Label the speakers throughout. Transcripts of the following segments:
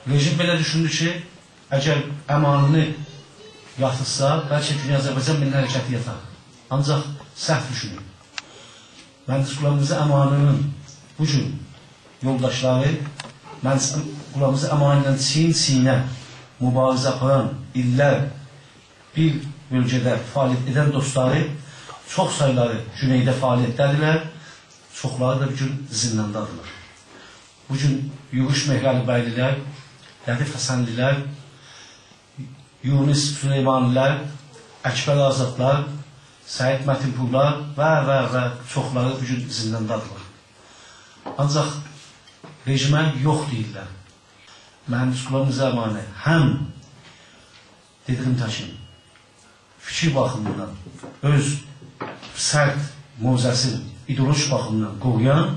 Speaker 1: Rejim belə düşündü ki, əgər əmanını yatırsa, bəlkə Güney Azərbaycan Milli Hərəkəti yatar. Ancaq səhv düşünür. Mühəndis Qulamızı əmanının bu gün yoldaşları, Mühəndis Qulamızı əmanıyla çiyin-çiyinə mübarizə aparan illər bir bölgədə fəaliyyət edən dostları çox sayıları Güneydə fəaliyyətdədirlər, çoxları da bugün zindandadırlar. Bugün Yürüş Mehrəlibəylilər, Lədif Həsənlilər, Yunus Süleymanlılar, Əkbər Azadlar, Səid Mətinpurlar və çoxları bugün zindandadırlar. Ancaq rejimə yox deyirlər. Mühəndis Qulamızı əmanı həm dediyim təkin fikir baxımından öz sərt mövzəsini ideoloji baxımından qoruyan,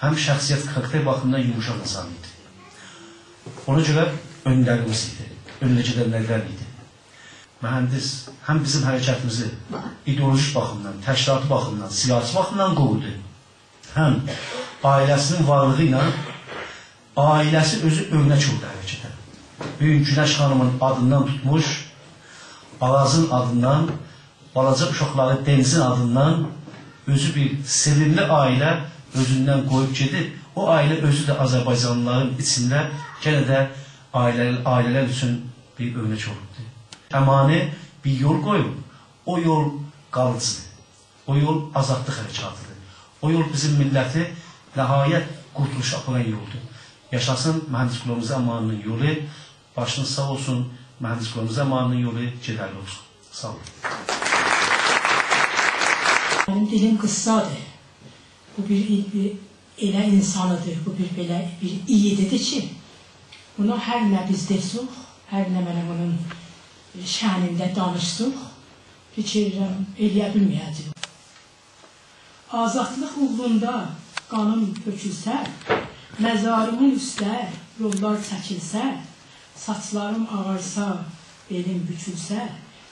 Speaker 1: həm şəxsiyyət karakter baxımından yumuşaq insan idi. Ona görə önlərimiz idi, önlə gedənlərdən idi. Mühəndis həm bizim hərəkətimizi ideoloji baxımdan, təşkilatı baxımdan, siyasi baxımdan qorudu. Həm ailəsinin varlığı ilə ailəsi özü örnək oldu hərəkətə. Bugün Günəş xanımın adından tutmuş, Arazın adından, balaca uşaqları Denizin adından özü bir sevimli ailə özündən qoyub gedib, o ailə özü də Azərbaycanlıların içində yenə də ailələr üçün bir örnək olubdur. Əmani bir yol qoyub, o yol qalıcıdır, o yol azadlıq hərəkatıdır, o yol bizim milləti nəhayət qurtuluş aparan yoldur. Yaşasın Mühəndis Qulamızı əmanının yolu, başınız sağ olsun, Mühəndis Qulamızı əmanının yolu gedərli olsun. Sağ olun.
Speaker 2: Benim dilim qıssadır. Bu bir elə insanıdır, bu bir belə bir iyidir ki, bunu hər nə biz desək, hər nə mənə bunun şənində danışsaq, fikirəm eləyə bilməyəcək. Azadlıq uğrunda qanım tökülsə, məzarımın üstə yollar çəkilsə, saçlarım ağarsa, belim bükülsə,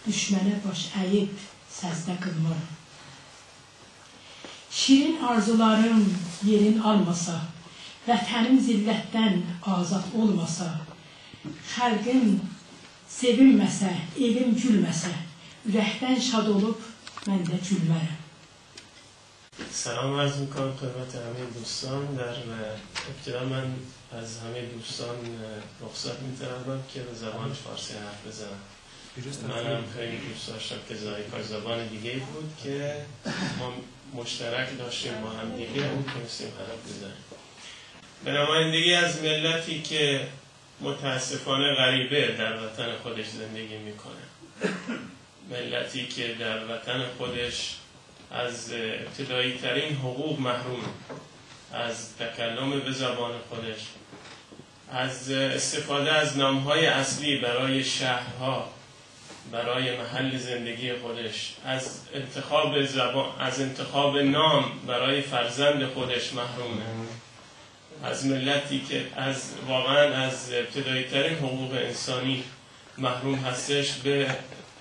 Speaker 2: düşmənə baş əyib səzdə qılmaram. Şirin arzularım yerin almasa, vətənim zillətdən azad olmasa, xəlqim sevinməsə, evim gülməsə, ürəkdən şad olub mən də gülmərəm.
Speaker 3: سلام عرض میکنم خدمت همه دوستان. در ابتدا من از همه دوستان رخصت می‌طلبم که به زبان فارسی حرف بزنم. منم خیلی دوست داشتم که ذایقه‌اش زبان دیگه بود که ما مشترک داشتیم با هم دیگه اون تونستیم حرف بزنیم. به نمایندگی از ملتی که متاسفانه غریبه در وطن خودش زندگی میکنه، ملتی که در وطن خودش از ابتدایی ترین حقوق محروم، از تکلم به زبان خودش، از استفاده از نامهای اصلی برای شهرها، برای محل زندگی خودش، از انتخاب نام برای فرزند خودش محرومه، از ملتی که واقعا از ابتدایی ترین حقوق انسانی محروم هستش، به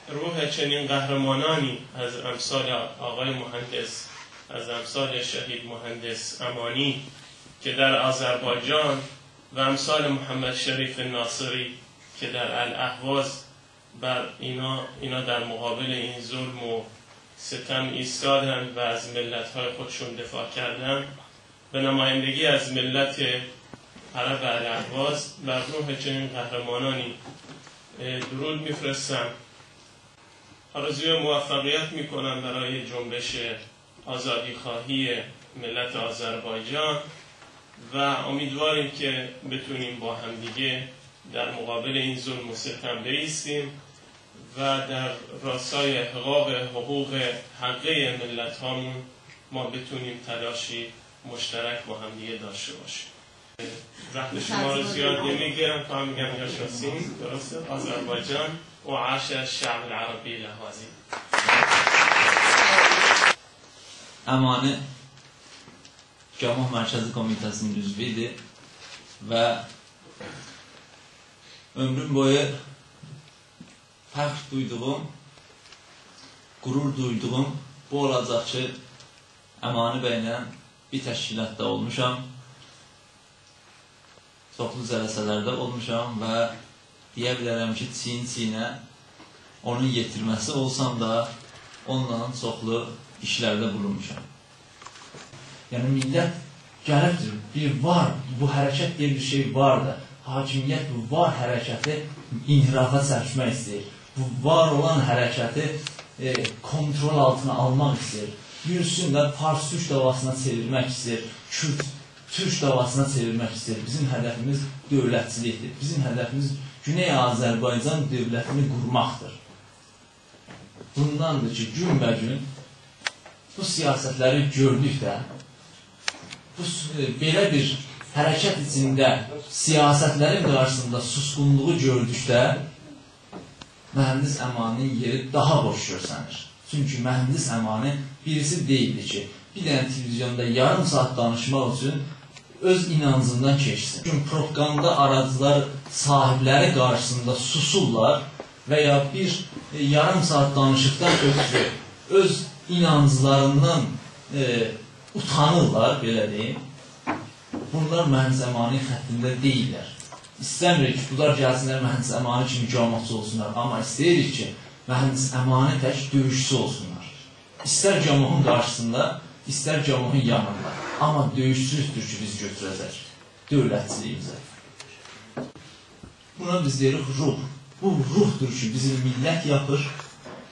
Speaker 3: روح چنین قهرمانانی از امثال آقای مهندس، از امثال شهید مهندس امانی که در آذربایجان و امثال محمد شریف ناصری که در الاهواز بر اینا در مقابل این ظلم و ستم ایستادند و از ملت‌های خودشون دفاع کردند، به نمایندگی از ملت عرب الاهواز بر روح چنین قهرمانانی درود میفرستم. آرزوی موفقیت میکنم برای جنبش آزادیخواهی ملت آذربایجان و امیدواریم که بتونیم با همدیگه در مقابل این ظلم و ستم بایستیم و در راستای احقاق حقوق حقه ملت هامون ما بتونیم تلاشی مشترک با همدیگه داشته باشیم. وقت شما رو زیاد نمیگیرم تا هم میگم یاشاسین، درسته؟ آذربایجان و عاش الشعب العربی لحاظی.
Speaker 4: Əmani Cəmaət Mərkəzi Komitəsinin üzvüydü və ömrüm boyu fəxr duyduğum, qürur duyduğum bu olacaq ki, Əmani bəylə bir təşkilatda olmuşam. çoxlu cələsələrdə olmuşam və deyə bilərəm ki, çiyin-çiyinə onun yetirməsi olsam da onunla çoxlu işlərdə bulunmuşam. Yəni, millət gəlibdir, bir var, bu hərəkət diye bir şey vardır. Hakimiyyət bu var hərəkəti inhirafa çəkmək istəyir. Bu var olan hərəkəti kontrol altına almaq istəyir. Yürüsün də Fars-Türk davasına çevirmək istəyir, Kürt-Türk davasına çevirmək istəyir. Bizim hədəfimiz dövlətçilikdir. Bizim hədəfimiz Güney Azərbaycan dövlətini qurmaqdır. Bundandır ki, günbəgün bu siyasətləri gördükdə, belə bir hərəkət içində siyasətlərin qarşısında susqunluğu gördükdə mühəndis Əmaninin yeri daha boş görsənir. Çünki mühəndis Əmani birisi deyildi ki, bir dənə televizyonda yarım saat danışmaq üçün öz inancından keçsin. Çünki propaganda aracılar sahibləri qarşısında susurlar və ya bir yarım saat danışıqdan ötürü öz inanclarından utanırlar, belə deyim. Bunlar mühəndis Əmani xəttində deyirlər. İstəmirik ki, bunlar gəlsinlər mühəndis Əmani kimi cəmaatçı olsunlar. Amma istəyirik ki, mühəndis Əmani tək döyüşçü olsunlar. İstər cəmaatın qarşısında, istər cəmaatın yanında. Amma döyüşçülükdür ki, biz götürəcək dövlətçiliyimizə. Buna biz deyirik ruh. Bu ruhdur ki, bizi millət yapır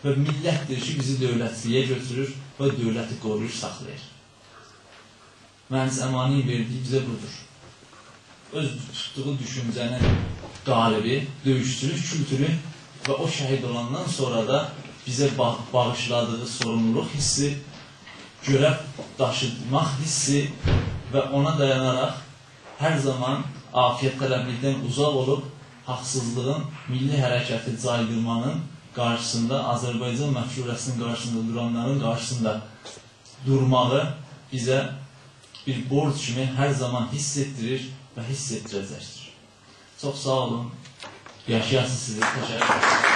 Speaker 4: və millətdir ki, bizi dövlətçiliyə götürür və dövləti qoruyur, saxlayır. Mühəndis Əmaninin verdiyi bizə budur. Öz tutduğu düşüncənin qalibi, döyüşçülük kültürü və o şəhid olandan sonra da bizə bağışladığı sorumluluq hissi, görəv daşımaq hissi və ona dayanaraq hər zaman afiyət tələblikdən uzaq olub, haqsızlığın, milli hərəkəti caydırmanın qarşısında, Azərbaycan məşğuləsinin qarşısında duranların qarşısında durmağı bizə bir borc kimi hər zaman hiss etdirir və hiss etdirəcəkdir. Çox sağ olun. Yaşayasın sizi. Təşəkkür ederim.